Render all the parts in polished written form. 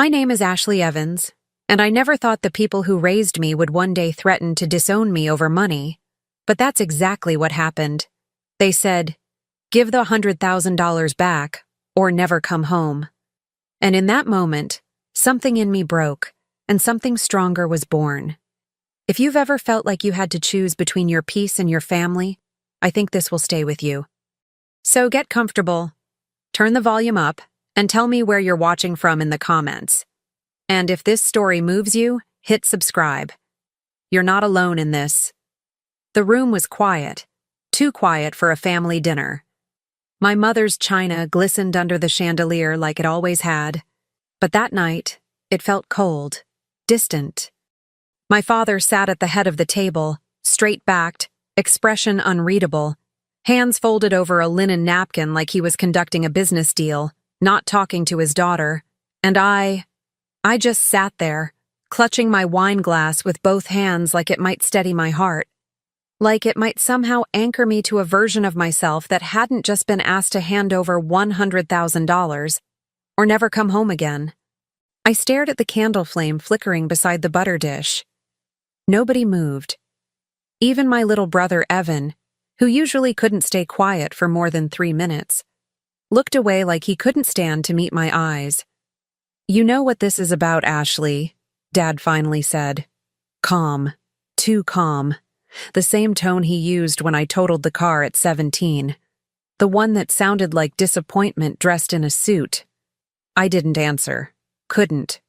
My name is Ashley Evans, and I never thought the people who raised me would one day threaten to disown me over money. But that's exactly what happened. They said, "Give the $100,000 back, or never come home." And in that moment, something in me broke, and something stronger was born. If you've ever felt like you had to choose between your peace and your family, I think this will stay with you. So get comfortable, turn the volume up, and tell me where you're watching from in the comments. And if this story moves you, hit subscribe. You're not alone in this. The room was quiet, too quiet for a family dinner. My mother's china glistened under the chandelier like it always had, but that night, it felt cold, distant. My father sat at the head of the table, straight-backed, expression unreadable, hands folded over a linen napkin like he was conducting a business deal, not talking to his daughter, and I just sat there, clutching my wine glass with both hands like it might steady my heart, like it might somehow anchor me to a version of myself that hadn't just been asked to hand over $100,000 or never come home again. I stared at the candle flame flickering beside the butter dish. Nobody moved. Even my little brother Evan, who usually couldn't stay quiet for more than 3 minutes, looked away like he couldn't stand to meet my eyes. "You know what this is about, Ashley," Dad finally said. Calm. Too calm. The same tone he used when I totaled the car at 17. The one that sounded like disappointment dressed in a suit. I didn't answer. Couldn't.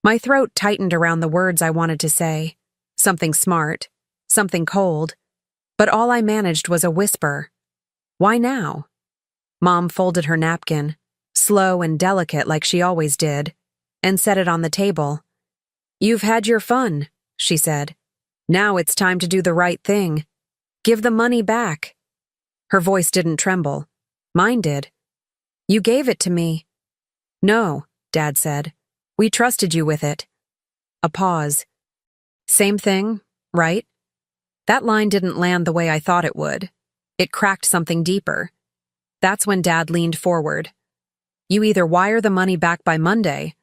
My throat tightened around the words I wanted to say. Something smart. Something cold. But all I managed was a whisper. "Why now?" Mom folded her napkin, slow and delicate like she always did, and set it on the table. "You've had your fun," she said. "Now it's time to do the right thing. Give the money back." Her voice didn't tremble. Mine did. "You gave it to me." "No," Dad said. "We trusted you with it." A pause. "Same thing, right?" That line didn't land the way I thought it would. It cracked something deeper. That's when Dad leaned forward. "You either wire the money back by Monday,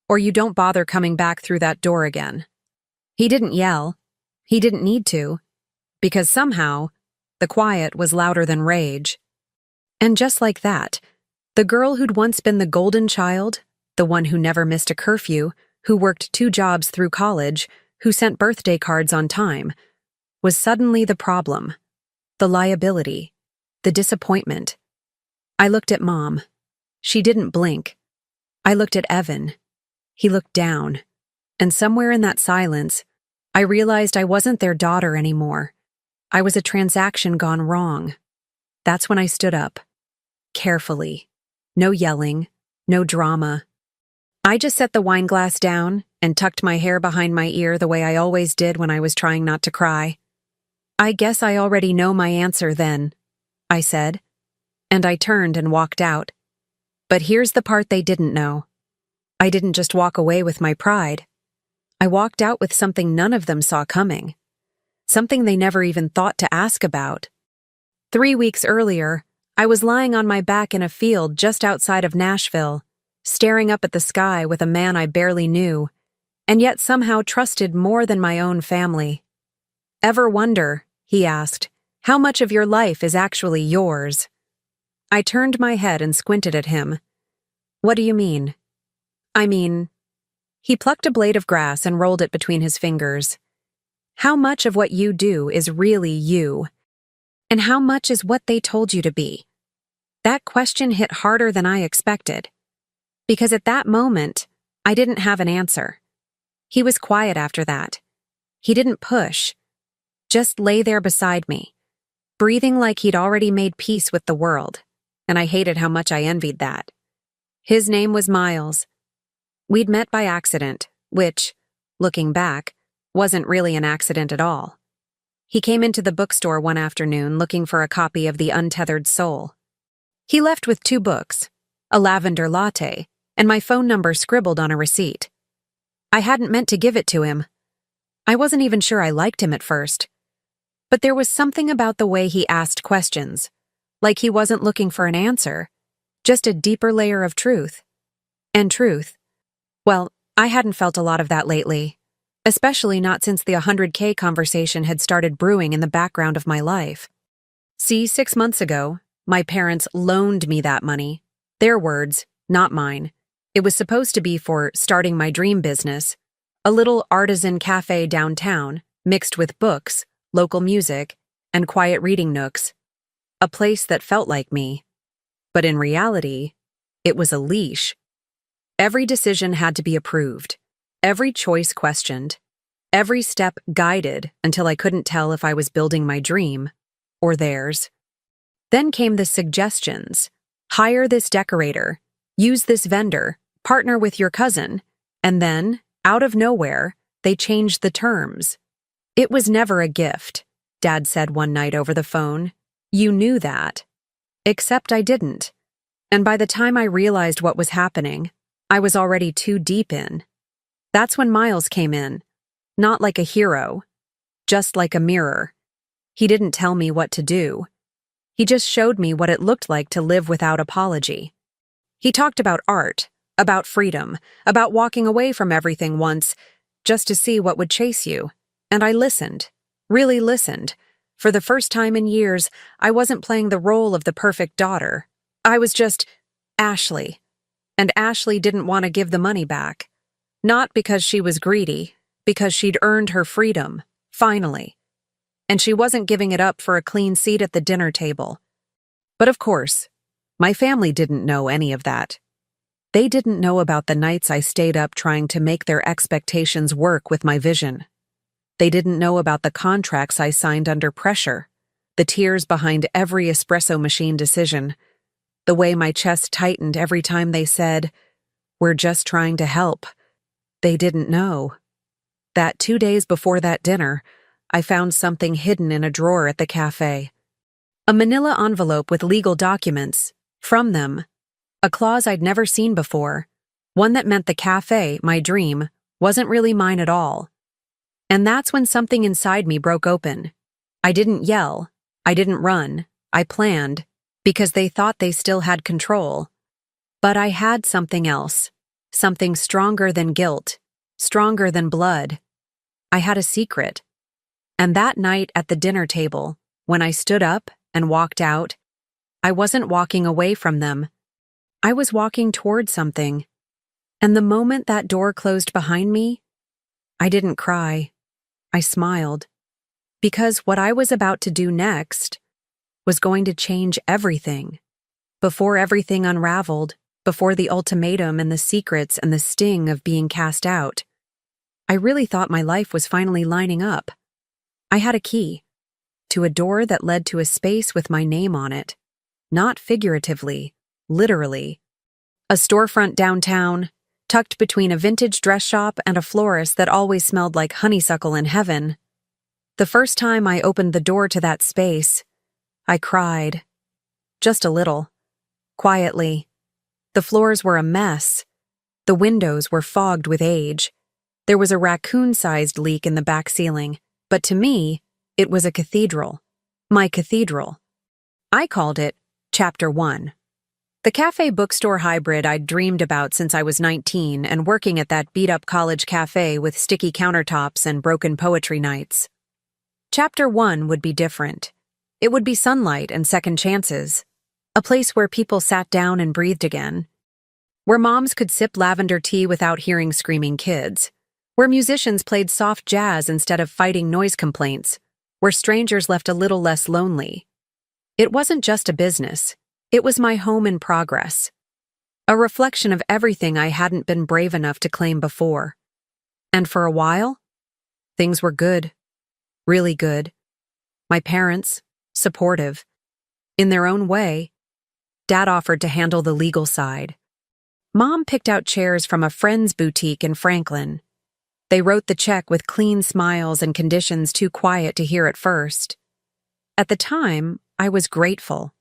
or you don't bother coming back through that door again." He didn't yell. He didn't need to, because somehow, the quiet was louder than rage. And just like that, the girl who'd once been the golden child, the one who never missed a curfew, who worked 2 jobs through college, who sent birthday cards on time, was suddenly the problem, the liability, the disappointment. I looked at Mom. She didn't blink. I looked at Evan. He looked down. And somewhere in that silence, I realized I wasn't their daughter anymore. I was a transaction gone wrong. That's when I stood up. Carefully. No yelling. No drama. I just set the wine glass down and tucked my hair behind my ear the way I always did when I was trying not to cry. "I guess I already know my answer then," I said. And I turned and walked out. But here's the part they didn't know. I didn't just walk away with my pride. I walked out with something none of them saw coming. Something they never even thought to ask about. 3 weeks earlier, I was lying on my back in a field just outside of Nashville, staring up at the sky with a man I barely knew, and yet somehow trusted more than my own family. "Ever wonder," he asked, "how much of your life is actually yours?" I turned my head and squinted at him. "What do you mean?" "I mean..." He plucked a blade of grass and rolled it between his fingers. "How much of what you do is really you? And how much is what they told you to be?" That question hit harder than I expected. Because at that moment, I didn't have an answer. He was quiet after that. He didn't push. Just lay there beside me, breathing like he'd already made peace with the world, and I hated how much I envied that. His name was Miles. We'd met by accident, which, looking back, wasn't really an accident at all. He came into the bookstore one afternoon looking for a copy of The Untethered Soul. He left with 2 books, a lavender latte, and my phone number scribbled on a receipt. I hadn't meant to give it to him. I wasn't even sure I liked him at first. But there was something about the way he asked questions, like he wasn't looking for an answer, just a deeper layer of truth. And truth, Well, I hadn't felt a lot of that lately, especially not since the 100K conversation had started brewing in the background of my life. See, 6 months ago, my parents loaned me that money. Their words, not mine. It was supposed to be for starting my dream business, a little artisan cafe downtown, mixed with books, local music, and quiet reading nooks. A place that felt like me. But in reality, it was a leash. Every decision had to be approved, every choice questioned, every step guided until I couldn't tell if I was building my dream or theirs. Then came the suggestions. Hire this decorator, use this vendor, partner with your cousin, and then, out of nowhere, they changed the terms. It was never a gift, Dad said one night over the phone. You knew that. Except I didn't. And by the time I realized what was happening, I was already too deep in. That's when Miles came in. Not like a hero, just like a mirror. He didn't tell me what to do. He just showed me what it looked like to live without apology. He talked about art, about freedom, about walking away from everything once, just to see what would chase you. And I listened, really listened. For the first time in years, I wasn't playing the role of the perfect daughter. I was just Ashley. And Ashley didn't want to give the money back. Not because she was greedy, because she'd earned her freedom, finally. And she wasn't giving it up for a clean seat at the dinner table. But of course, my family didn't know any of that. They didn't know about the nights I stayed up trying to make their expectations work with my vision. They didn't know about the contracts I signed under pressure, the tears behind every espresso machine decision, the way my chest tightened every time they said, "We're just trying to help." They didn't know that 2 days before that dinner, I found something hidden in a drawer at the cafe. A manila envelope with legal documents. From them, a clause I'd never seen before, one that meant the cafe, my dream, wasn't really mine at all. And that's when something inside me broke open. I didn't yell. I didn't run. I planned, because they thought they still had control. But I had something else, something stronger than guilt, stronger than blood. I had a secret. And that night at the dinner table, when I stood up and walked out, I wasn't walking away from them. I was walking toward something. And the moment that door closed behind me, I didn't cry. I smiled. Because what I was about to do next was going to change everything. Before everything unraveled, before the ultimatum and the secrets and the sting of being cast out, I really thought my life was finally lining up. I had a key to a door that led to a space with my name on it, not figuratively, literally. A storefront downtown, tucked between a vintage dress shop and a florist that always smelled like honeysuckle in heaven. The first time I opened the door to that space, I cried. Just a little. Quietly. The floors were a mess. The windows were fogged with age. There was a raccoon-sized leak in the back ceiling. But to me, it was a cathedral. My cathedral. I called it Chapter 1. The cafe bookstore hybrid I'd dreamed about since I was 19 and working at that beat-up college cafe with sticky countertops and broken poetry nights. Chapter 1 would be different. It would be sunlight and second chances. A place where people sat down and breathed again. Where moms could sip lavender tea without hearing screaming kids. Where musicians played soft jazz instead of fighting noise complaints, where strangers left a little less lonely. It wasn't just a business, it was my home in progress. A reflection of everything I hadn't been brave enough to claim before. And for a while, things were good. Really good. My parents, supportive. In their own way, Dad offered to handle the legal side. Mom picked out chairs from a friend's boutique in Franklin. They wrote the check with clean smiles and conditions too quiet to hear at first. At the time, I was grateful.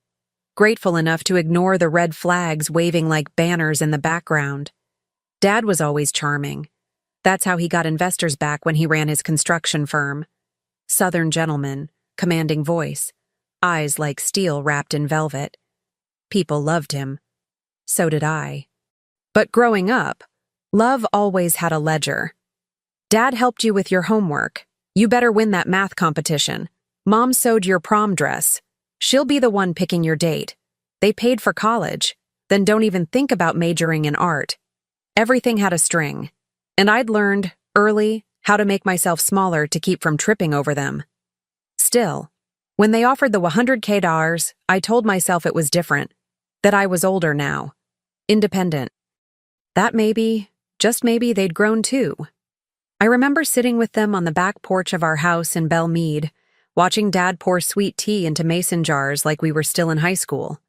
Grateful enough to ignore the red flags waving like banners in the background. Dad was always charming. That's how he got investors back when he ran his construction firm. Southern gentleman, commanding voice, eyes like steel wrapped in velvet. People loved him. So did I. But growing up, Love always had a ledger. Dad helped you with your homework. You better win that math competition. Mom sewed your prom dress. She'll be the one picking your date. They paid for college. Then don't even think about majoring in art. Everything had a string. And I'd learned, early, how to make myself smaller to keep from tripping over them. Still, when they offered the $100K, I told myself it was different. That I was older now. Independent. That maybe, just maybe, they'd grown too. I remember sitting with them on the back porch of our house in Belle Meade, watching Dad pour sweet tea into mason jars like we were still in high school.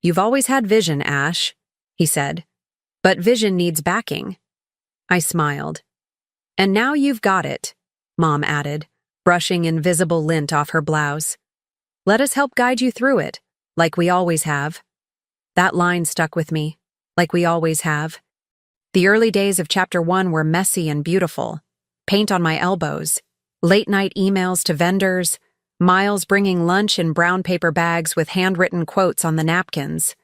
"You've always had vision, Ash," he said. "But vision needs backing." I smiled. "And now you've got it," Mom added, brushing invisible lint off her blouse. "Let us help guide you through it, like we always have." That line stuck with me, like we always have. The early days of Chapter 1 were messy and beautiful. Paint on my elbows, late-night emails to vendors, Miles bringing lunch in brown paper bags with handwritten quotes on the napkins.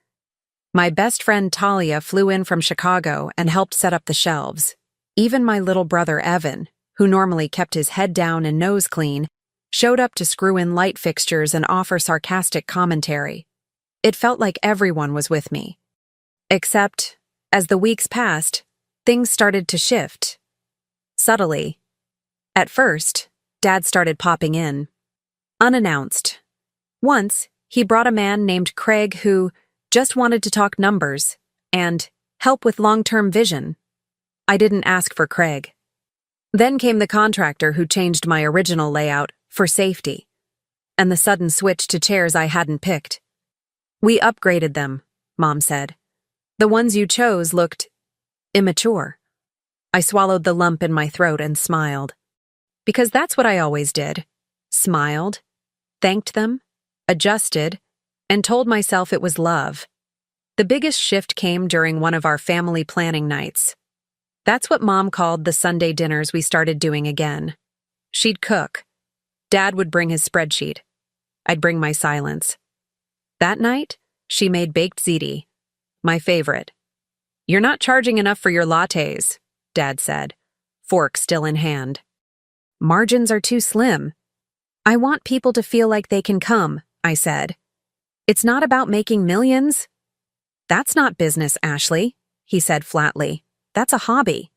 My best friend Talia flew in from Chicago and helped set up the shelves. Even my little brother Evan, who normally kept his head down and nose clean, showed up to screw in light fixtures and offer sarcastic commentary. It felt like everyone was with me. Except, as the weeks passed, things started to shift. Subtly. At first, Dad started popping in. Unannounced. Once, he brought a man named Craig who just wanted to talk numbers and help with long-term vision. I didn't ask for Craig. Then came the contractor who changed my original layout for safety, and the sudden switch to chairs I hadn't picked. "We upgraded them," Mom said. "The ones you chose looked immature." I swallowed the lump in my throat and smiled. Because that's what I always did. Smiled, thanked them, adjusted, and told myself it was love. The biggest shift came during one of our family planning nights. That's what Mom called the Sunday dinners we started doing again. She'd cook. Dad would bring his spreadsheet. I'd bring my silence. That night, she made baked ziti, my favorite. "You're not charging enough for your lattes," Dad said, fork still in hand. "Margins are too slim." "I want people to feel like they can come," I said. "It's not about making millions." "That's not business, Ashley," he said flatly. "That's a hobby."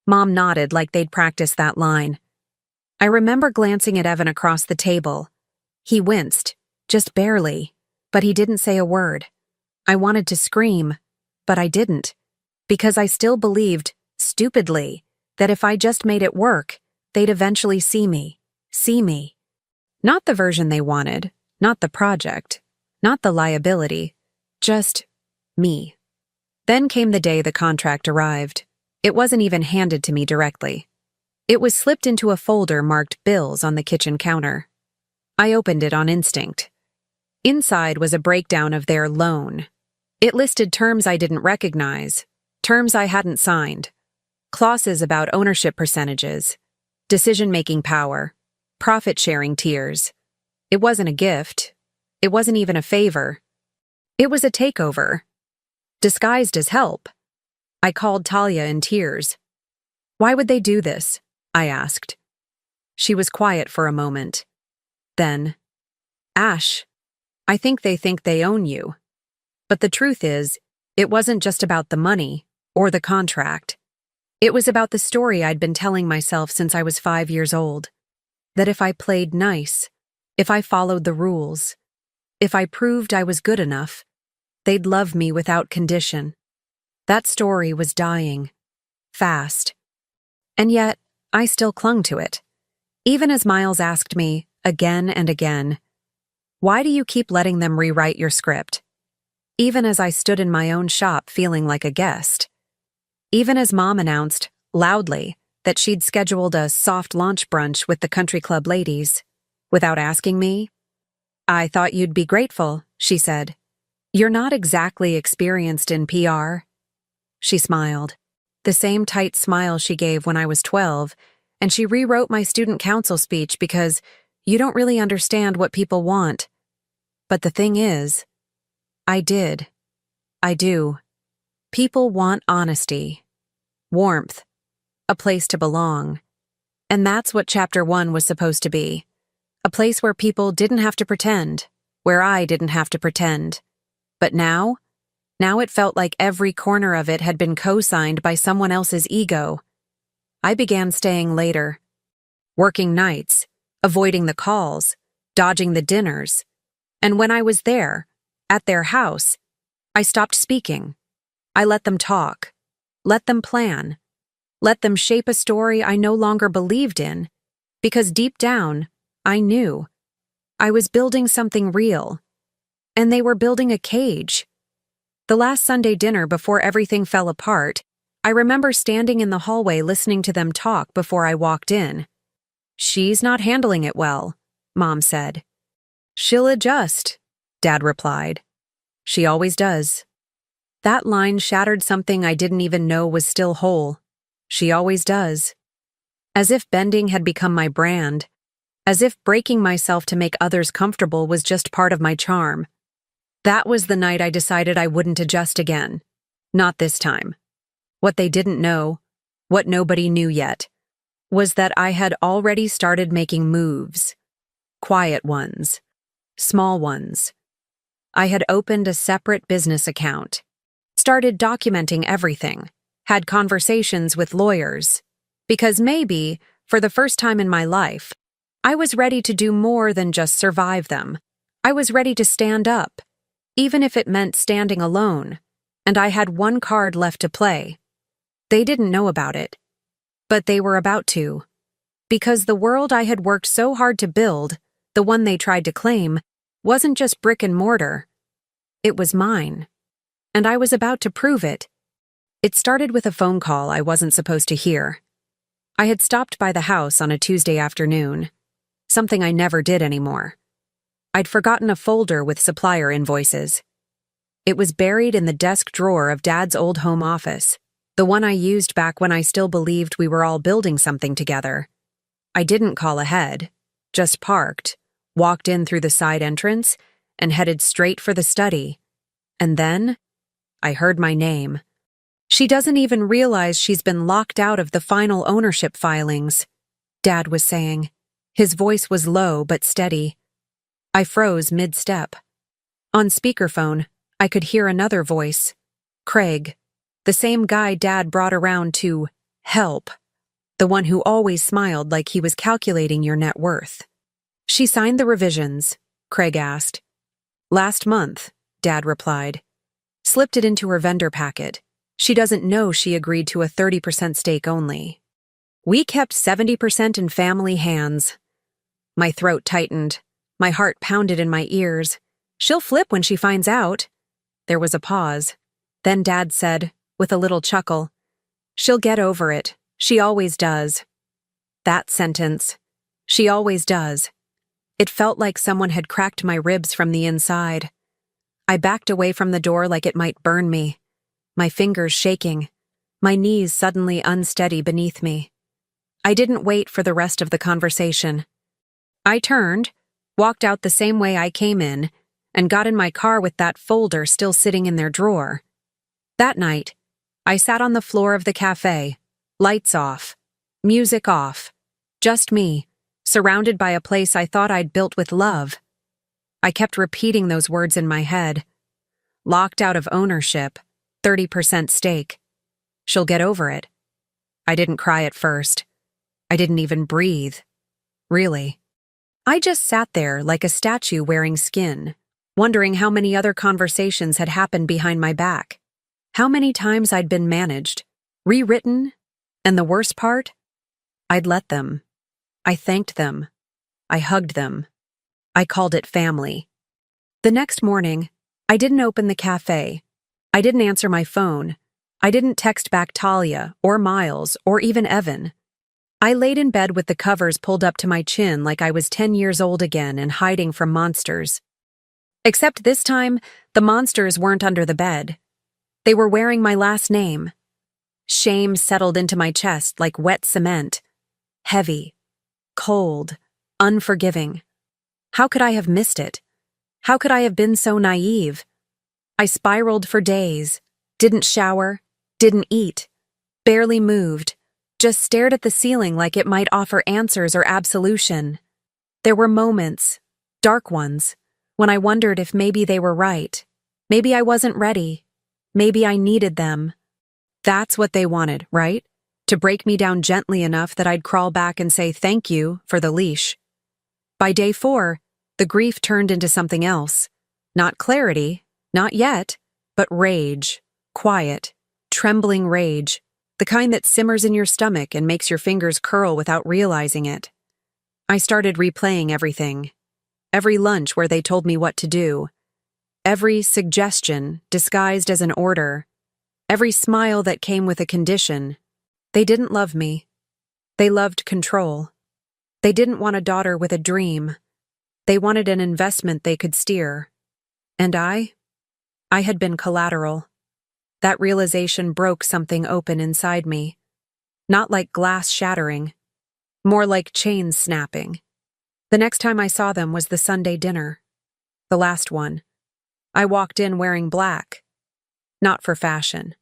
Mom nodded like they'd practiced that line. I remember glancing at Evan across the table. He winced, just barely, but he didn't say a word. I wanted to scream, but I didn't, because I still believed, stupidly, that if I just made it work, they'd eventually see me. See me. Not the version they wanted, not the project, not the liability, just me. Then came the day the contract arrived. It wasn't even handed to me directly. It was slipped into a folder marked bills on the kitchen counter. I opened it on instinct. Inside was a breakdown of their loan. It listed terms I didn't recognize, terms I hadn't signed, clauses about ownership percentages, decision-making power, profit-sharing tiers. It wasn't a gift. It wasn't even a favor. It was a takeover. Disguised as help. I called Talia in tears. "Why would they do this?" I asked. She was quiet for a moment. Then, "Ash, I think they own you." But the truth is, it wasn't just about the money or the contract. It was about the story I'd been telling myself since I was 5 years old. That if I played nice, if I followed the rules, if I proved I was good enough, they'd love me without condition. That story was dying. Fast. And yet, I still clung to it. Even as Miles asked me, again and again, "Why do you keep letting them rewrite your script?" Even as I stood in my own shop feeling like a guest. Even as Mom announced, loudly, that she'd scheduled a soft launch brunch with the country club ladies. Without asking me. "I thought you'd be grateful," she said. "You're not exactly experienced in PR." She smiled. The same tight smile she gave when I was 12, and she rewrote my student council speech because you don't really understand what people want. But the thing is, I did. I do. People want honesty. warmth, a place to belong. And that's what Chapter 1 was supposed to be. A place where people didn't have to pretend, where I didn't have to pretend. But now it felt like every corner of it had been co-signed by someone else's ego. I began staying later, working nights, avoiding the calls, dodging the dinners. And when I was there, at their house, I stopped speaking. I let them talk, let them plan, let them shape a story I no longer believed in, because deep down, I knew. I was building something real, and they were building a cage. The last Sunday dinner before everything fell apart, I remember standing in the hallway listening to them talk before I walked in. "She's not handling it well," Mom said. "She'll adjust," Dad replied. "She always does." That line shattered something I didn't even know was still whole. She always does. As if bending had become my brand. As if breaking myself to make others comfortable was just part of my charm. That was the night I decided I wouldn't adjust again. Not this time. What they didn't know, what nobody knew yet, was that I had already started making moves. Quiet ones. Small ones. I had opened a separate business account. Started documenting everything. Had conversations with lawyers. Because maybe, for the first time in my life, I was ready to do more than just survive them. I was ready to stand up, even if it meant standing alone, and I had one card left to play. They didn't know about it, but they were about to. Because the world I had worked so hard to build, the one they tried to claim, wasn't just brick and mortar. It was mine. And I was about to prove it. It started with a phone call I wasn't supposed to hear. I had stopped by the house on a Tuesday afternoon. Something I never did anymore. I'd forgotten a folder with supplier invoices. It was buried in the desk drawer of Dad's old home office, the one I used back when I still believed we were all building something together. I didn't call ahead, just parked, walked in through the side entrance, and headed straight for the study. And then, I heard my name. "She doesn't even realize she's been locked out of the final ownership filings," Dad was saying. His voice was low but steady. I froze mid-step. On speakerphone, I could hear another voice. Craig, the same guy Dad brought around to help. The one who always smiled like he was calculating your net worth. "She signed the revisions?" Craig asked. "Last month," Dad replied. "Slipped it into her vendor packet. She doesn't know she agreed to a 30% stake only. We kept 70% in family hands." My throat tightened. My heart pounded in my ears. "She'll flip when she finds out." There was a pause. Then Dad said, with a little chuckle, "She'll get over it. She always does." That sentence, "She always does." It felt like someone had cracked my ribs from the inside. I backed away from the door like it might burn me, my fingers shaking, my knees suddenly unsteady beneath me. I didn't wait for the rest of the conversation. I turned, walked out the same way I came in, and got in my car with that folder still sitting in their drawer. That night, I sat on the floor of the cafe, lights off, music off, just me, surrounded by a place I thought I'd built with love. I kept repeating those words in my head. Locked out of ownership, 30% stake. She'll get over it. I didn't cry at first. I didn't even breathe. Really. I just sat there like a statue wearing skin, wondering how many other conversations had happened behind my back. How many times I'd been managed, rewritten, and the worst part? I'd let them. I thanked them. I hugged them. I called it family. The next morning, I didn't open the cafe. I didn't answer my phone. I didn't text back Talia or Miles or even Evan. I laid in bed with the covers pulled up to my chin like I was 10 years old again and hiding from monsters. Except this time, the monsters weren't under the bed. They were wearing my last name. Shame settled into my chest like wet cement. Heavy, cold, unforgiving. How could I have missed it? How could I have been so naive? I spiraled for days, didn't shower, didn't eat. Barely moved, just stared at the ceiling like it might offer answers or absolution. There were moments, dark ones, when I wondered if maybe they were right. Maybe I wasn't ready. Maybe I needed them. That's what they wanted, right? To break me down gently enough that I'd crawl back and say thank you for the leash. By day 4, the grief turned into something else. Not clarity, not yet, but rage. Quiet, trembling rage. The kind that simmers in your stomach and makes your fingers curl without realizing it. I started replaying everything. Every lunch where they told me what to do. Every suggestion disguised as an order. Every smile that came with a condition. They didn't love me. They loved control. They didn't want a daughter with a dream. They wanted an investment they could steer. And I had been collateral. That realization broke something open inside me. Not like glass shattering. More like chains snapping. The next time I saw them was the Sunday dinner. The last one. I walked in wearing black. Not for fashion.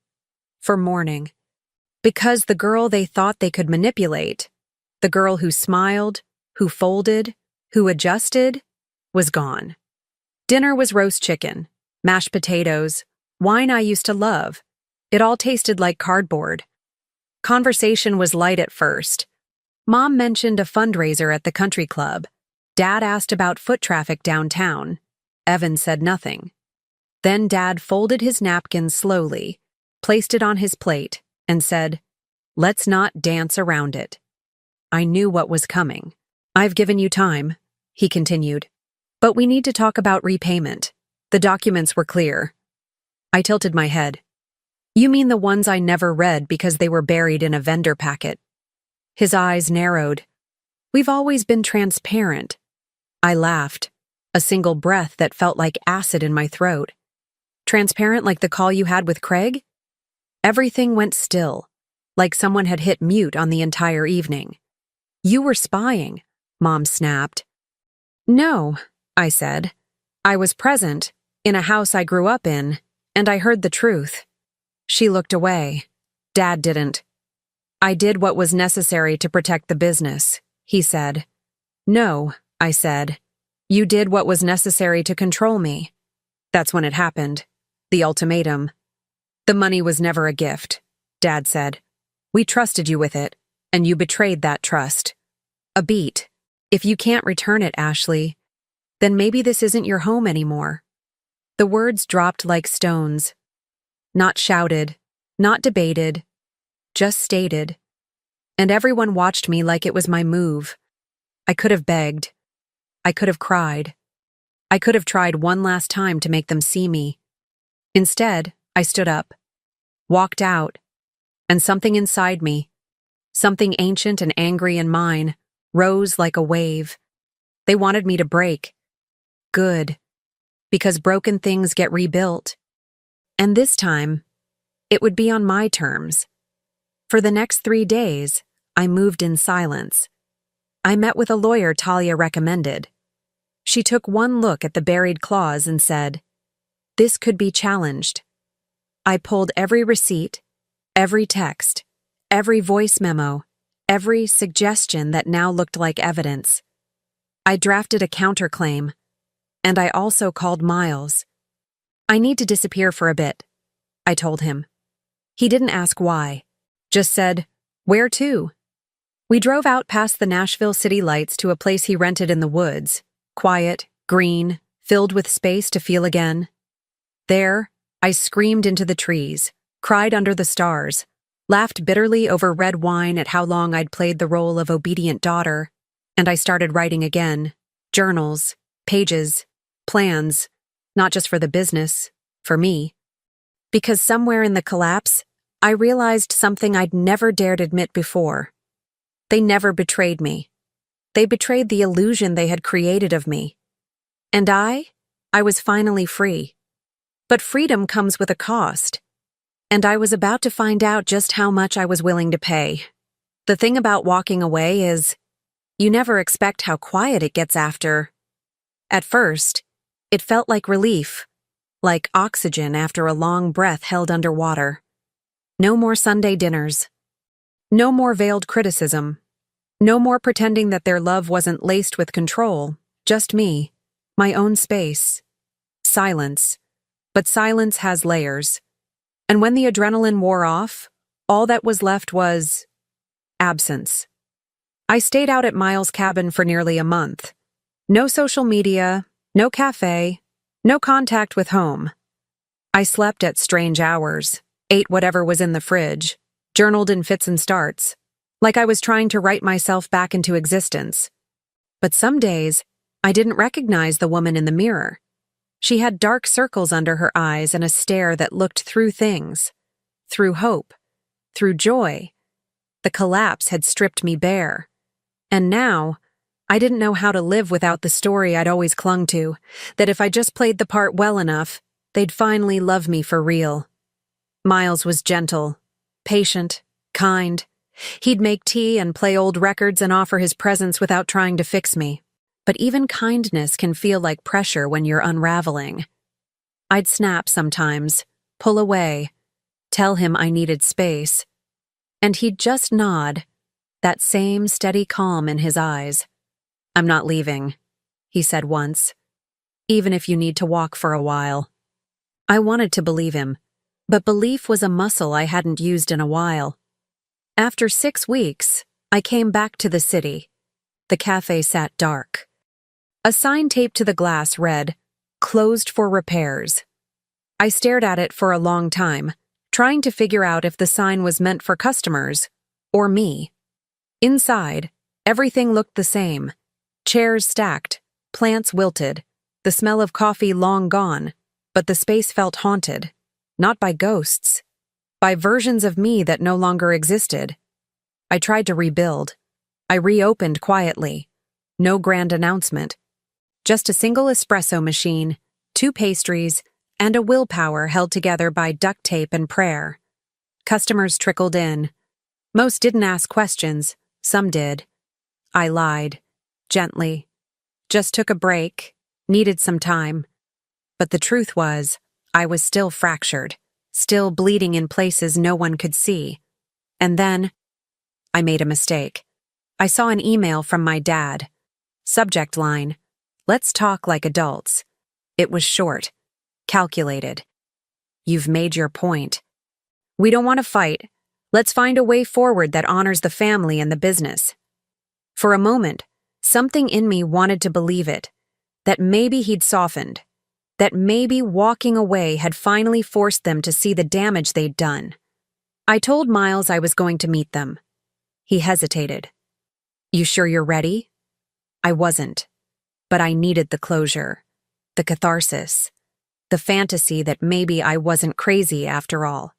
For mourning. Because the girl they thought they could manipulate, the girl who smiled, who folded, who adjusted, was gone. Dinner was roast chicken, mashed potatoes, wine I used to love. It all tasted like cardboard. Conversation was light at first. Mom mentioned a fundraiser at the country club. Dad asked about foot traffic downtown. Evan said nothing. Then Dad folded his napkin slowly, placed it on his plate, and said, "Let's not dance around it." I knew what was coming. "I've given you time," he continued. "But we need to talk about repayment. The documents were clear." I tilted my head. "You mean the ones I never read because they were buried in a vendor packet?" His eyes narrowed. "We've always been transparent." I laughed, a single breath that felt like acid in my throat. "Transparent like the call you had with Craig?" Everything went still, like someone had hit mute on the entire evening. "You were spying," Mom snapped. "No," I said. "I was present, in a house I grew up in, and I heard the truth." She looked away. Dad didn't. "I did what was necessary to protect the business," he said. "No," I said. "You did what was necessary to control me." That's when it happened. The ultimatum. "The money was never a gift," Dad said. "We trusted you with it, and you betrayed that trust." A beat. "If you can't return it, Ashley, then maybe this isn't your home anymore." The words dropped like stones. Not shouted, not debated, just stated. And everyone watched me like it was my move. I could have begged. I could have cried. I could have tried one last time to make them see me. Instead, I stood up, walked out, and something inside me, something ancient and angry in mine, rose like a wave. They wanted me to break. Good. Because broken things get rebuilt. And this time, it would be on my terms. For the next 3 days, I moved in silence. I met with a lawyer Talia recommended. She took one look at the buried clause and said, "This could be challenged." I pulled every receipt, every text, every voice memo, every suggestion that now looked like evidence. I drafted a counterclaim, and I also called Miles. "I need to disappear for a bit," I told him. He didn't ask why, just said, "Where to?" We drove out past the Nashville city lights to a place he rented in the woods, quiet, green, filled with space to feel again. There, I screamed into the trees, cried under the stars, laughed bitterly over red wine at how long I'd played the role of obedient daughter, and I started writing again. Journals, pages, plans, not just for the business, for me. Because somewhere in the collapse, I realized something I'd never dared admit before. They never betrayed me. They betrayed the illusion they had created of me. And I was finally free. But freedom comes with a cost. And I was about to find out just how much I was willing to pay. The thing about walking away is, you never expect how quiet it gets after. At first, it felt like relief, like oxygen after a long breath held underwater. No more Sunday dinners, No more veiled criticism. No more pretending that their love wasn't laced with control. Just me. My own space. Silence. But silence has layers. And when the adrenaline wore off, all that was left was absence. I stayed out at Miles' cabin for nearly a month. No social media, no cafe, no contact with home. I slept at strange hours, ate whatever was in the fridge, journaled in fits and starts, like I was trying to write myself back into existence. But some days, I didn't recognize the woman in the mirror. She had dark circles under her eyes and a stare that looked through things, through hope, through joy. The collapse had stripped me bare. And now, I didn't know how to live without the story I'd always clung to, that if I just played the part well enough, they'd finally love me for real. Miles was gentle, patient, kind. He'd make tea and play old records and offer his presence without trying to fix me. But even kindness can feel like pressure when you're unraveling. I'd snap sometimes, pull away, tell him I needed space. And he'd just nod, that same steady calm in his eyes. "I'm not leaving," he said once, "even if you need to walk for a while." I wanted to believe him, but belief was a muscle I hadn't used in a while. After 6 weeks, I came back to the city. The cafe sat dark. A sign taped to the glass read, "Closed for repairs." I stared at it for a long time, trying to figure out if the sign was meant for customers or me. Inside, everything looked the same. Chairs stacked, plants wilted, the smell of coffee long gone, but the space felt haunted, not by ghosts, by versions of me that no longer existed. I tried to rebuild. I reopened quietly. No grand announcement. Just a single espresso machine, 2 pastries, and a willpower held together by duct tape and prayer. Customers trickled in. Most didn't ask questions, some did. I lied, gently. Just took a break, needed some time. But the truth was, I was still fractured, still bleeding in places no one could see. And then, I made a mistake. I saw an email from my dad. Subject line, "Let's talk like adults." It was short, calculated. "You've made your point. We don't want to fight. Let's find a way forward that honors the family and the business." For a moment, something in me wanted to believe it, that maybe he'd softened, that maybe walking away had finally forced them to see the damage they'd done. I told Miles I was going to meet them. He hesitated. "You sure you're ready?" I wasn't. But I needed the closure, the catharsis, the fantasy that maybe I wasn't crazy after all.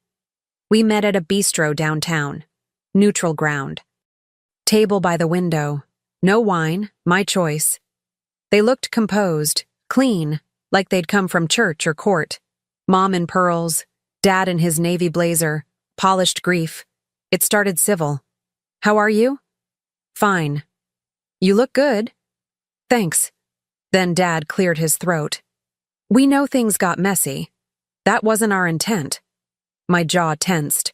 We met at a bistro downtown, neutral ground. Table by the window, no wine, my choice. They looked composed, clean, like they'd come from church or court. Mom in pearls, Dad in his navy blazer, polished grief. It started civil. "How are you?" "Fine." "You look good." "Thanks." Then Dad cleared his throat. "We know things got messy. That wasn't our intent." My jaw tensed.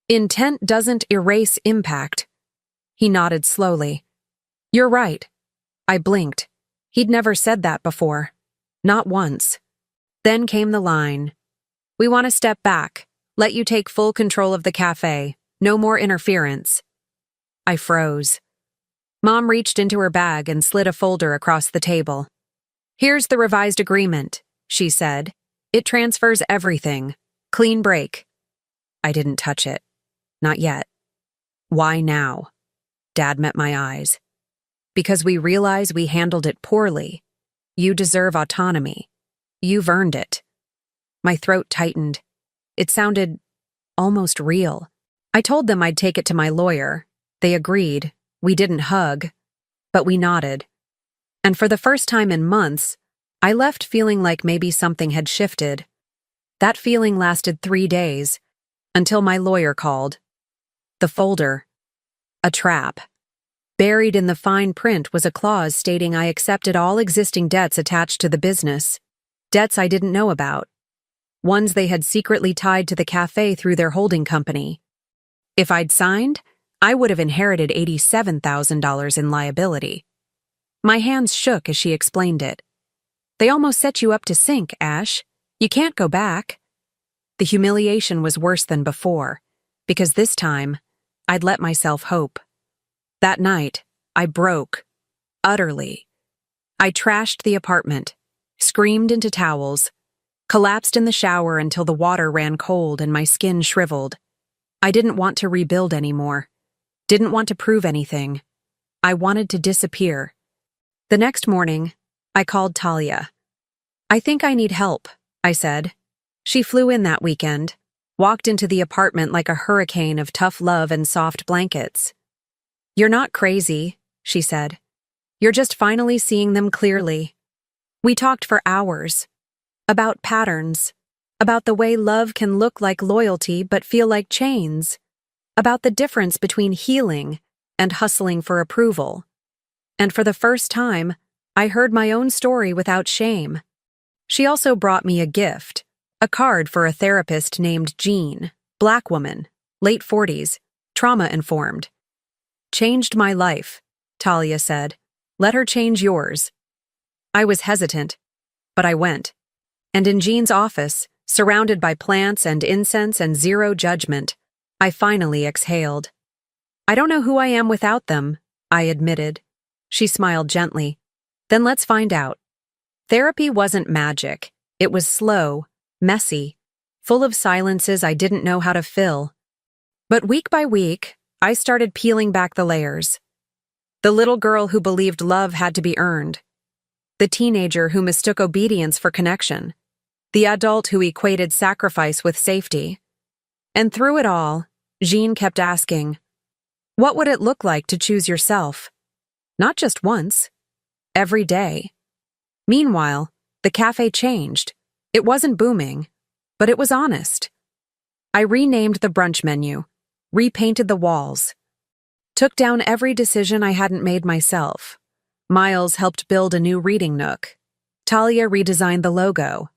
Intent doesn't erase impact. He nodded slowly. "You're right." I blinked. He'd never said that before. Not once. Then came the line. "We want to step back, let you take full control of the cafe. No more interference." I froze. Mom reached into her bag and slid a folder across the table. "Here's the revised agreement," she said. "It transfers everything. Clean break." I didn't touch it. Not yet. "Why now?" Dad met my eyes. "Because we realize we handled it poorly. You deserve autonomy. You've earned it." My throat tightened. It sounded almost real. I told them I'd take it to my lawyer. They agreed. We didn't hug, but we nodded. And for the first time in months, I left feeling like maybe something had shifted. That feeling lasted 3 days, until my lawyer called. The folder. A trap. Buried in the fine print was a clause stating I accepted all existing debts attached to the business. Debts I didn't know about. Ones they had secretly tied to the cafe through their holding company. If I'd signed, I would have inherited $87,000 in liability. My hands shook as she explained it. They almost set you up to sink, Ash. You can't go back. The humiliation was worse than before, because this time, I'd let myself hope. That night, I broke. Utterly. I trashed the apartment, screamed into towels, collapsed in the shower until the water ran cold and my skin shriveled. I didn't want to rebuild anymore. Didn't want to prove anything. I wanted to disappear. The next morning, I called Talia. I think I need help, I said. She flew in that weekend, walked into the apartment like a hurricane of tough love and soft blankets. You're not crazy, she said. You're just finally seeing them clearly. We talked for hours. About patterns. About the way love can look like loyalty but feel like chains. About the difference between healing and hustling for approval. And for the first time, I heard my own story without shame. She also brought me a gift, a card for a therapist named Jean, Black woman, late 40s, trauma-informed. Changed my life, Talia said. Let her change yours. I was hesitant, but I went. And in Jean's office, surrounded by plants and incense and zero judgment, I finally exhaled. I don't know who I am without them, I admitted. She smiled gently. Then let's find out. Therapy wasn't magic. It was slow, messy, full of silences I didn't know how to fill. But week by week, I started peeling back the layers. The little girl who believed love had to be earned. The teenager who mistook obedience for connection. The adult who equated sacrifice with safety. And through it all, Jean kept asking, what would it look like to choose yourself? Not just once. Every day. Meanwhile, the cafe changed. It wasn't booming, but it was honest. I renamed the brunch menu, repainted the walls, took down every decision I hadn't made myself. Miles helped build a new reading nook. Talia redesigned the logo.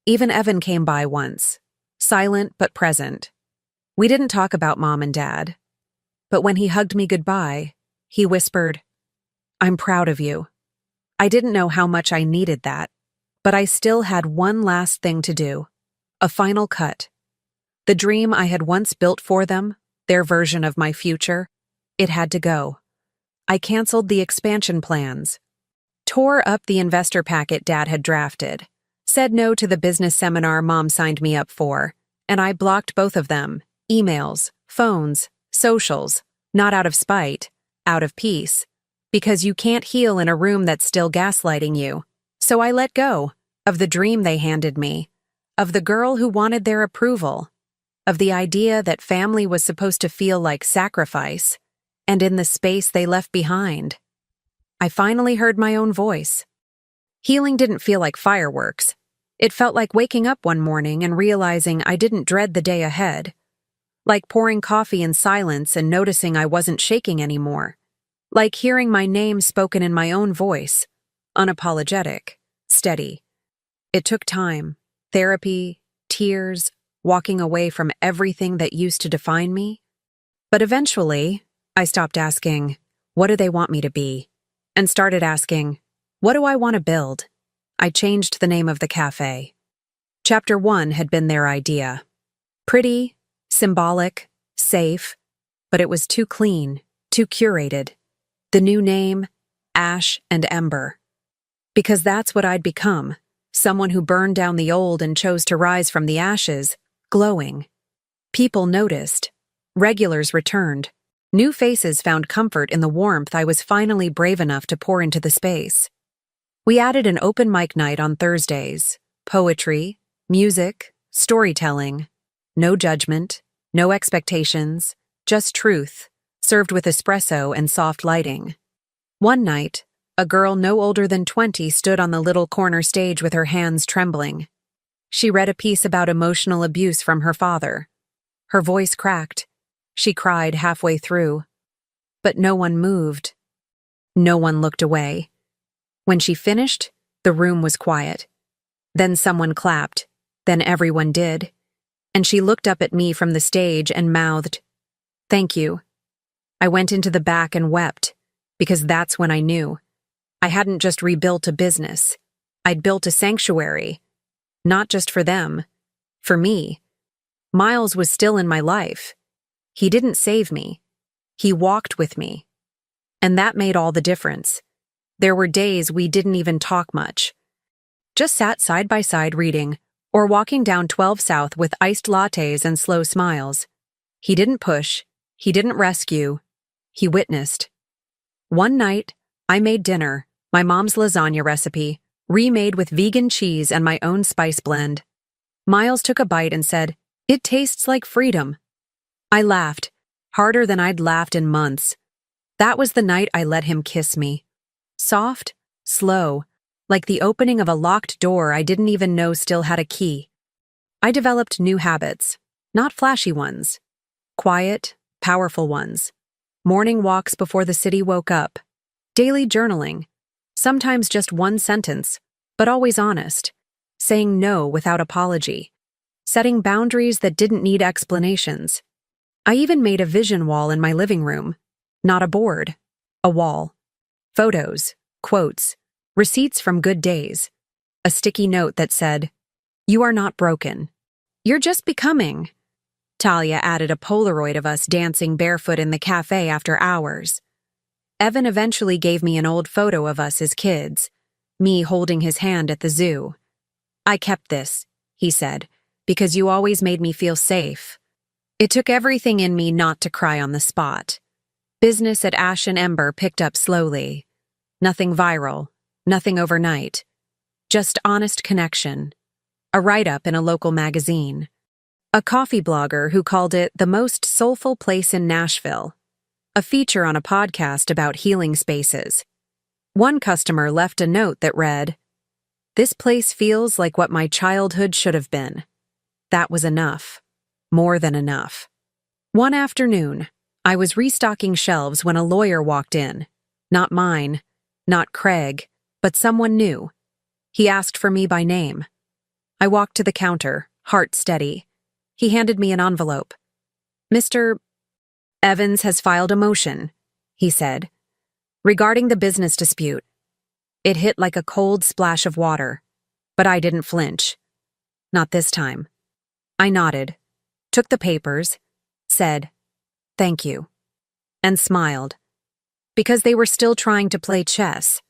Even Evan came by once, silent but present. We didn't talk about Mom and Dad. But when he hugged me goodbye, he whispered, I'm proud of you. I didn't know how much I needed that, but I still had one last thing to do. A final cut. The dream I had once built for them, their version of my future, it had to go. I canceled the expansion plans, tore up the investor packet Dad had drafted, said no to the business seminar Mom signed me up for, and I blocked both of them, emails, phones, socials, not out of spite, out of peace. Because you can't heal in a room that's still gaslighting you. So I let go of the dream they handed me, of the girl who wanted their approval, of the idea that family was supposed to feel like sacrifice, and in the space they left behind. I finally heard my own voice. Healing didn't feel like fireworks. It felt like waking up one morning and realizing I didn't dread the day ahead. Like pouring coffee in silence and noticing I wasn't shaking anymore. Like hearing my name spoken in my own voice, unapologetic, steady. It took time, therapy, tears, walking away from everything that used to define me. But eventually, I stopped asking, what do they want me to be? And started asking, what do I want to build? I changed the name of the cafe. Chapter 1 had been their idea. Pretty, symbolic, safe, but it was too clean, too curated. The new name, Ash and Ember. Because that's what I'd become, someone who burned down the old and chose to rise from the ashes, glowing. People noticed. Regulars returned. New faces found comfort in the warmth I was finally brave enough to pour into the space. We added an open mic night on Thursdays. Poetry, music, storytelling. No judgment, no expectations, just truth. Served with espresso and soft lighting. One night, a girl no older than 20 stood on the little corner stage with her hands trembling. She read a piece about emotional abuse from her father. Her voice cracked. She cried halfway through. But no one moved. No one looked away. When she finished, the room was quiet. Then someone clapped. Then everyone did. And she looked up at me from the stage and mouthed, "Thank you." I went into the back and wept, because that's when I knew. I hadn't just rebuilt a business. I'd built a sanctuary. Not just for them. For me. Miles was still in my life. He didn't save me. He walked with me. And that made all the difference. There were days we didn't even talk much. Just sat side by side reading, or walking down 12 South with iced lattes and slow smiles. He didn't push. He didn't rescue. He witnessed. One night, I made dinner, my mom's lasagna recipe, remade with vegan cheese and my own spice blend. Miles took a bite and said, "It tastes like freedom." I laughed, harder than I'd laughed in months. That was the night I let him kiss me. Soft, slow, like the opening of a locked door I didn't even know still had a key. I developed new habits, not flashy ones. Quiet, powerful ones. Morning walks before the city woke up. Daily journaling. Sometimes just one sentence, but always honest. Saying no without apology. Setting boundaries that didn't need explanations. I even made a vision wall in my living room. Not a board. A wall. Photos, quotes, receipts from good days. A sticky note that said, "You are not broken. You're just becoming." Talia added a Polaroid of us dancing barefoot in the cafe after hours. Evan eventually gave me an old photo of us as kids, me holding his hand at the zoo. "I kept this," he said, "because you always made me feel safe." It took everything in me not to cry on the spot. Business at Ash and Ember picked up slowly. Nothing viral, nothing overnight. Just honest connection. A write-up in a local magazine. A coffee blogger who called it the most soulful place in Nashville. A feature on a podcast about healing spaces. One customer left a note that read, "This place feels like what my childhood should have been." That was enough. More than enough. One afternoon, I was restocking shelves when a lawyer walked in. Not mine, not Craig, but someone new. He asked for me by name. I walked to the counter, heart steady. He handed me an envelope. "Mr. Evans has filed a motion," he said, "regarding the business dispute." It hit like a cold splash of water, but I didn't flinch. Not this time. I nodded, took the papers, said, "Thank you," and smiled, because they were still trying to play chess.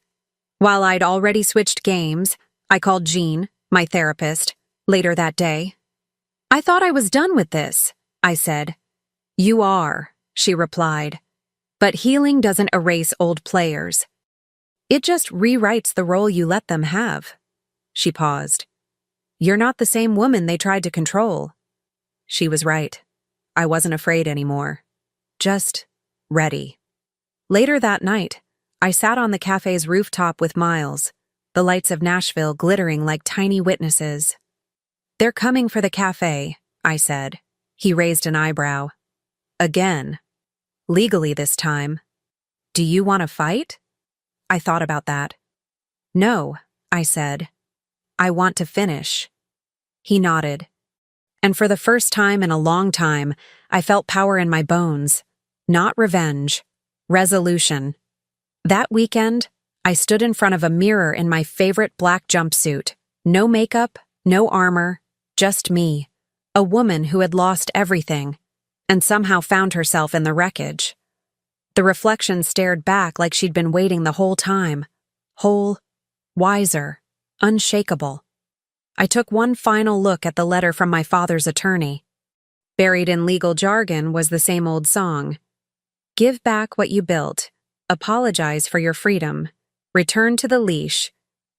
While I'd already switched games, I called Jean, my therapist, later that day. "I thought I was done with this," I said. "You are," she replied. "But healing doesn't erase old players. It just rewrites the role you let them have." She paused. "You're not the same woman they tried to control." She was right. I wasn't afraid anymore. Just ready. Later that night, I sat on the cafe's rooftop with Miles, the lights of Nashville glittering like tiny witnesses. "They're coming for the cafe," I said. He raised an eyebrow. "Again. Legally this time. Do you want to fight?" I thought about that. "No," I said. "I want to finish." He nodded. And for the first time in a long time, I felt power in my bones. Not revenge. Resolution. That weekend, I stood in front of a mirror in my favorite black jumpsuit. No makeup, no armor, just me. A woman who had lost everything, and somehow found herself in the wreckage. The reflection stared back like she'd been waiting the whole time. Whole, wiser, unshakable. I took one final look at the letter from my father's attorney. Buried in legal jargon was the same old song. "Give back what you built. Apologize for your freedom. Return to the leash."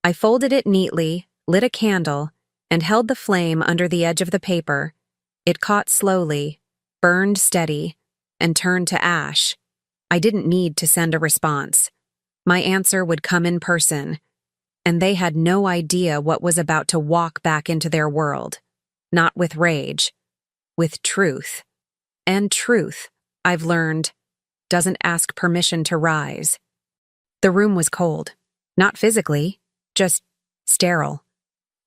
I folded it neatly, lit a candle, and held the flame under the edge of the paper. It caught slowly, burned steady, and turned to ash. I didn't need to send a response. My answer would come in person, and they had no idea what was about to walk back into their world. Not with rage, with truth. And truth, I've learned, doesn't ask permission to rise. The room was cold. Not physically, just sterile.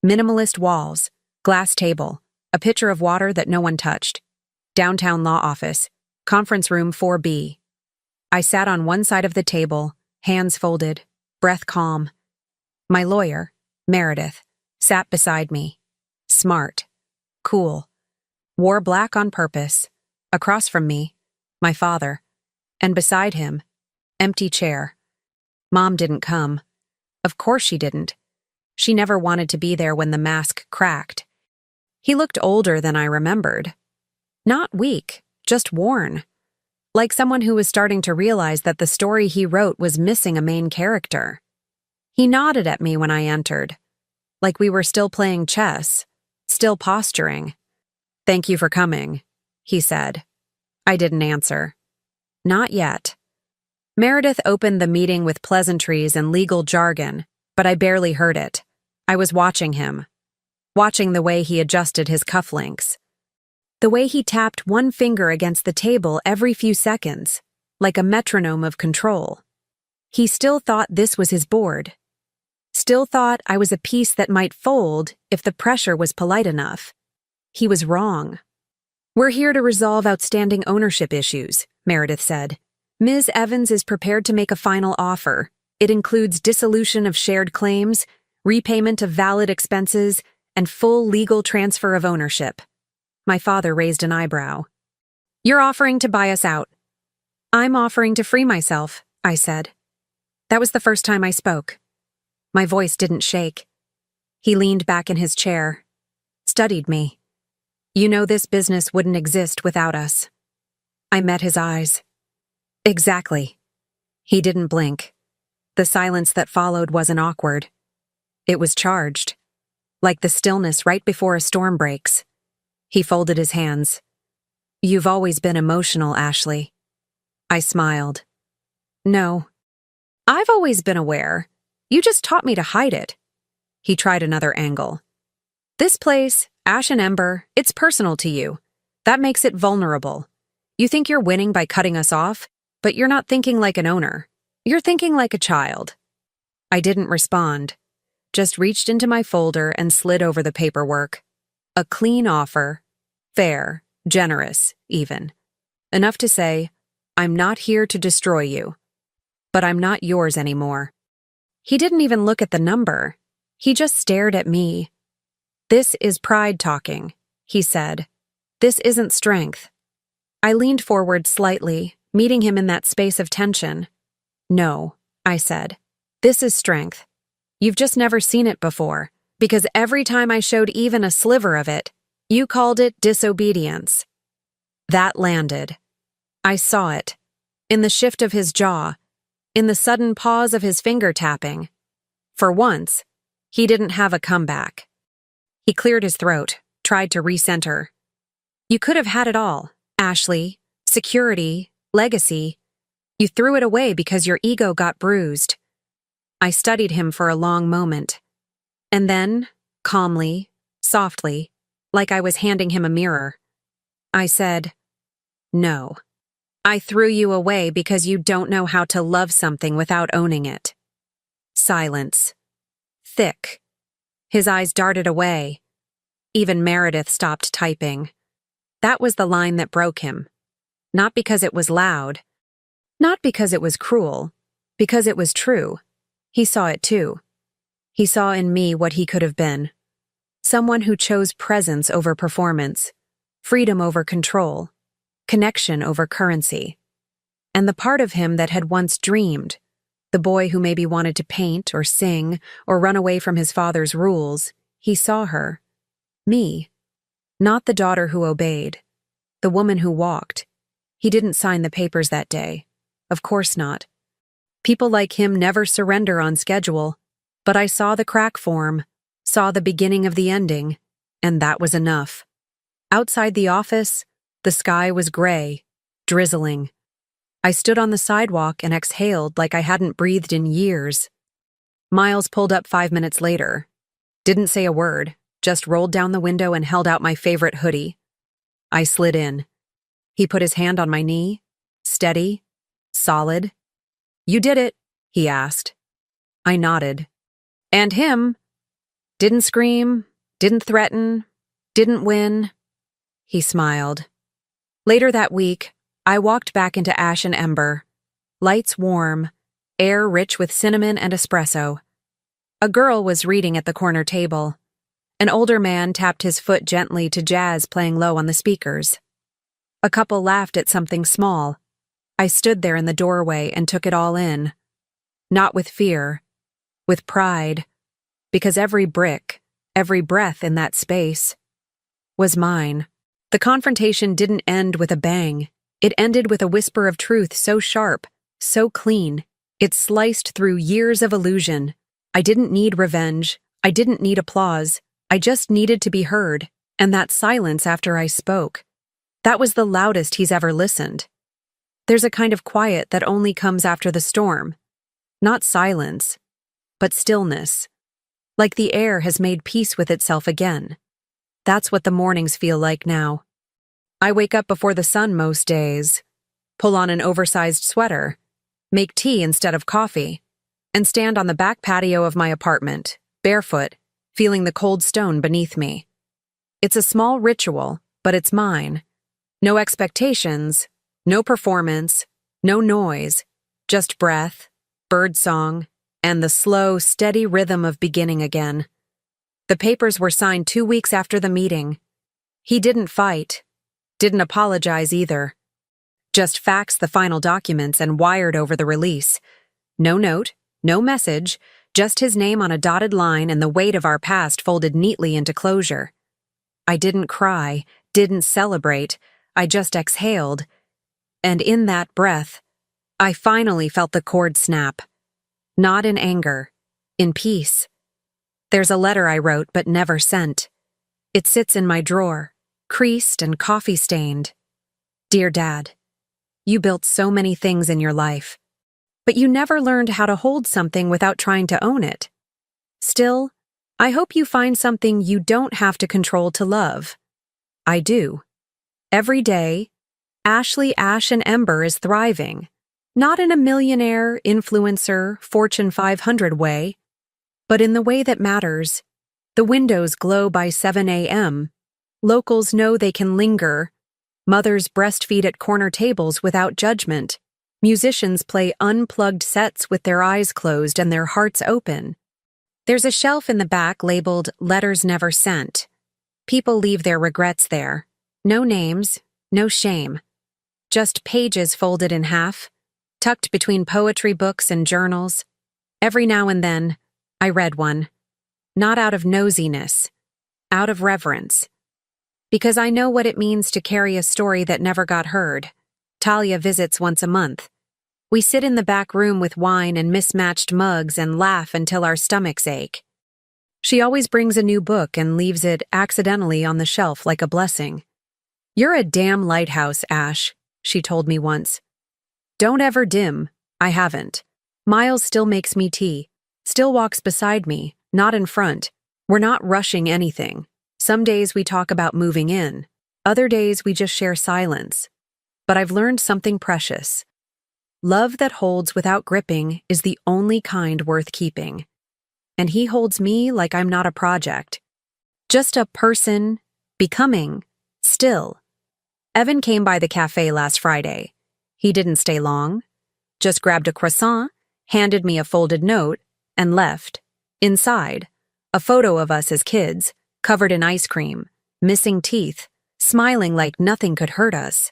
Minimalist walls, glass table, a pitcher of water that no one touched. Downtown law office, conference room 4B. I sat on one side of the table, hands folded, breath calm. My lawyer, Meredith, sat beside me. Smart. Cool. Wore black on purpose. Across from me, my father. And beside him, empty chair. Mom didn't come. Of course she didn't. She never wanted to be there when the mask cracked. He looked older than I remembered. Not weak, just worn. Like someone who was starting to realize that the story he wrote was missing a main character. He nodded at me when I entered, like we were still playing chess, still posturing. "Thank you for coming," he said. I didn't answer. Not yet. Meredith opened the meeting with pleasantries and legal jargon, but I barely heard it. I was watching him, watching the way he adjusted his cufflinks, the way he tapped one finger against the table every few seconds, like a metronome of control. He still thought this was his board. Still thought I was a piece that might fold if the pressure was polite enough. He was wrong. "We're here to resolve outstanding ownership issues," Meredith said. "Ms. Evans is prepared to make a final offer. It includes dissolution of shared claims, repayment of valid expenses, and full legal transfer of ownership." My father raised an eyebrow. "You're offering to buy us out." "I'm offering to free myself," I said. That was the first time I spoke. My voice didn't shake. He leaned back in his chair, studied me. "You know this business wouldn't exist without us." I met his eyes. "Exactly." He didn't blink. The silence that followed wasn't awkward. It was charged, like the stillness right before a storm breaks. He folded his hands. "You've always been emotional, Ashley." I smiled. "No. I've always been aware. You just taught me to hide it." He tried another angle. "This place, Ash and Ember, it's personal to you. That makes it vulnerable. You think you're winning by cutting us off, but you're not thinking like an owner. You're thinking like a child." I didn't respond, just reached into my folder and slid over the paperwork. A clean offer, fair, generous, even. Enough to say, "I'm not here to destroy you, but I'm not yours anymore." He didn't even look at the number. He just stared at me. "This is pride talking," he said. "This isn't strength." I leaned forward slightly, meeting him in that space of tension. "No," I said. "This is strength. You've just never seen it before, because every time I showed even a sliver of it, you called it disobedience." That landed. I saw it. In the shift of his jaw, in the sudden pause of his finger tapping. For once, he didn't have a comeback. He cleared his throat, tried to recenter. "You could have had it all, Ashley. Security, legacy. You threw it away because your ego got bruised." I studied him for a long moment. And then, calmly, softly, like I was handing him a mirror, I said, "No. I threw you away because you don't know how to love something without owning it." Silence. Thick. His eyes darted away. Even Meredith stopped typing. That was the line that broke him. Not because it was loud. Not because it was cruel. Because it was true. He saw it too. He saw in me what he could have been. Someone who chose presence over performance, freedom over control, connection over currency. And the part of him that had once dreamed, the boy who maybe wanted to paint or sing or run away from his father's rules, he saw her. Me. Not the daughter who obeyed. The woman who walked. He didn't sign the papers that day. Of course not. People like him never surrender on schedule. But I saw the crack form, saw the beginning of the ending, and that was enough. Outside the office, the sky was gray, drizzling. I stood on the sidewalk and exhaled like I hadn't breathed in years. Miles pulled up 5 minutes later. Didn't say a word, just rolled down the window and held out my favorite hoodie. I slid in. He put his hand on my knee, steady, solid. "You did it," he asked. I nodded. "And him." Didn't scream, didn't threaten, didn't win. He smiled. Later that week, I walked back into Ash and Ember. Lights warm, air rich with cinnamon and espresso. A girl was reading at the corner table. An older man tapped his foot gently to jazz playing low on the speakers. A couple laughed at something small. I stood there in the doorway and took it all in. Not with fear, with pride, because every brick, every breath in that space was mine. The confrontation didn't end with a bang. It ended with a whisper of truth so sharp, so clean. It sliced through years of illusion. I didn't need revenge. I didn't need applause. I just needed to be heard, and that silence after I spoke. That was the loudest he's ever listened. There's a kind of quiet that only comes after the storm. Not silence, but stillness. Like the air has made peace with itself again. That's what the mornings feel like now. I wake up before the sun most days, pull on an oversized sweater, make tea instead of coffee, and stand on the back patio of my apartment, barefoot, feeling the cold stone beneath me. It's a small ritual, but it's mine. No expectations, no performance, no noise, just breath, birdsong, and the slow, steady rhythm of beginning again. The papers were signed 2 weeks after the meeting. He didn't fight, didn't apologize either. Just faxed the final documents and wired over the release. No note, no message, just his name on a dotted line and the weight of our past folded neatly into closure. I didn't cry, didn't celebrate, I just exhaled. And in that breath, I finally felt the cord snap. Not in anger, in peace. There's a letter I wrote but never sent. It sits in my drawer, creased and coffee-stained. Dear Dad, you built so many things in your life, but you never learned how to hold something without trying to own it. Still, I hope you find something you don't have to control to love. I do. Every day, Ashley Ash and Ember is thriving, not in a millionaire, influencer, Fortune 500 way, but in the way that matters. The windows glow by 7 a.m. Locals know they can linger. Mothers breastfeed at corner tables without judgment. Musicians play unplugged sets with their eyes closed and their hearts open. There's a shelf in the back labeled Letters Never Sent. People leave their regrets there. No names, no shame. Just pages folded in half, tucked between poetry books and journals. Every now and then, I read one. Not out of nosiness, out of reverence. Because I know what it means to carry a story that never got heard. Talia visits once a month. We sit in the back room with wine and mismatched mugs and laugh until our stomachs ache. She always brings a new book and leaves it accidentally on the shelf like a blessing. You're a damn lighthouse, Ash, she told me once. Don't ever dim. I haven't. Miles still makes me tea, still walks beside me, not in front. We're not rushing anything. Some days we talk about moving in. Other days we just share silence. But I've learned something precious. Love that holds without gripping is the only kind worth keeping. And he holds me like I'm not a project. Just a person, becoming, still. Evan came by the cafe last Friday. He didn't stay long. Just grabbed a croissant, handed me a folded note, and left. Inside, a photo of us as kids, covered in ice cream, missing teeth, smiling like nothing could hurt us.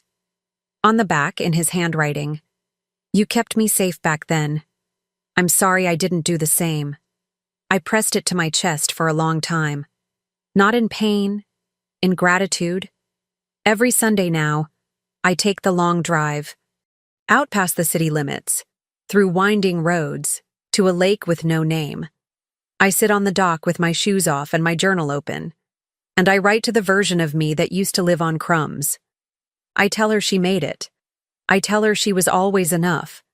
On the back, in his handwriting, "You kept me safe back then. I'm sorry I didn't do the same." I pressed it to my chest for a long time. Not in pain, in gratitude. Every Sunday now, I take the long drive, out past the city limits, through winding roads, to a lake with no name. I sit on the dock with my shoes off and my journal open, and I write to the version of me that used to live on crumbs. I tell her she made it. I tell her she was always enough.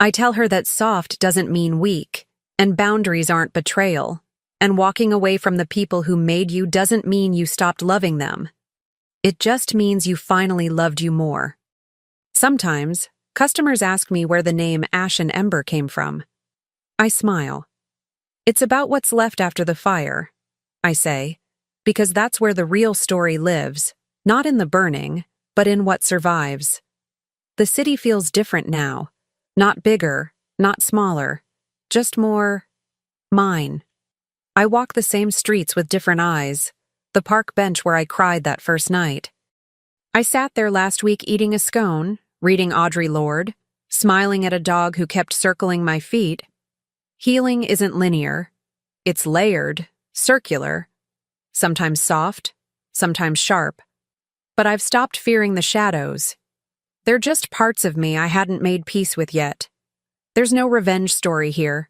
I tell her that soft doesn't mean weak, and boundaries aren't betrayal, and walking away from the people who made you doesn't mean you stopped loving them. It just means you finally loved you more. Sometimes, customers ask me where the name Ash and Ember came from. I smile. It's about what's left after the fire, I say, because that's where the real story lives, not in the burning, but in what survives. The city feels different now, Not bigger, not smaller, just more mine. I walk the same streets with different eyes, the park bench where I cried that first night. I sat there last week eating a scone, reading Audre Lorde, smiling at a dog who kept circling my feet. Healing isn't linear. It's layered, circular, sometimes soft, sometimes sharp. But I've stopped fearing the shadows. They're just parts of me I hadn't made peace with yet. There's no revenge story here.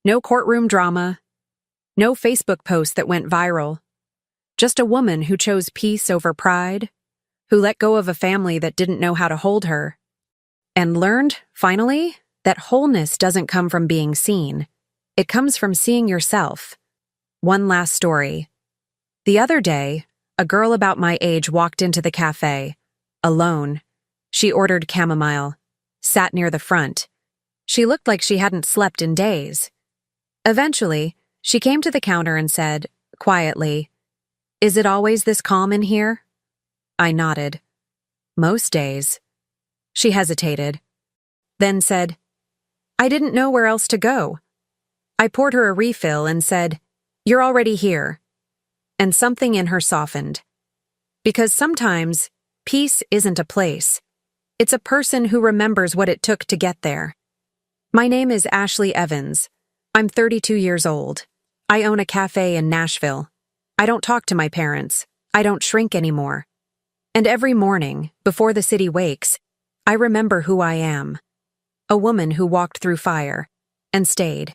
No courtroom drama. No Facebook post that went viral. Just a woman who chose peace over pride, who let go of a family that didn't know how to hold her, and learned, finally, that wholeness doesn't come from being seen. It comes from seeing yourself. One last story. The other day, a girl about my age walked into the cafe, alone. She ordered chamomile, sat near the front. She looked like she hadn't slept in days. Eventually, she came to the counter and said, quietly, "Is it always this calm in here?" I nodded. "Most days." She hesitated, then said, "I didn't know where else to go." I poured her a refill and said, "You're already here." And something in her softened. Because sometimes, peace isn't a place. It's a person who remembers what it took to get there. My name is Ashley Evans. I'm 32 years old. I own a cafe in Nashville. I don't talk to my parents. I don't shrink anymore. And every morning, before the city wakes, I remember who I am. A woman who walked through fire and stayed.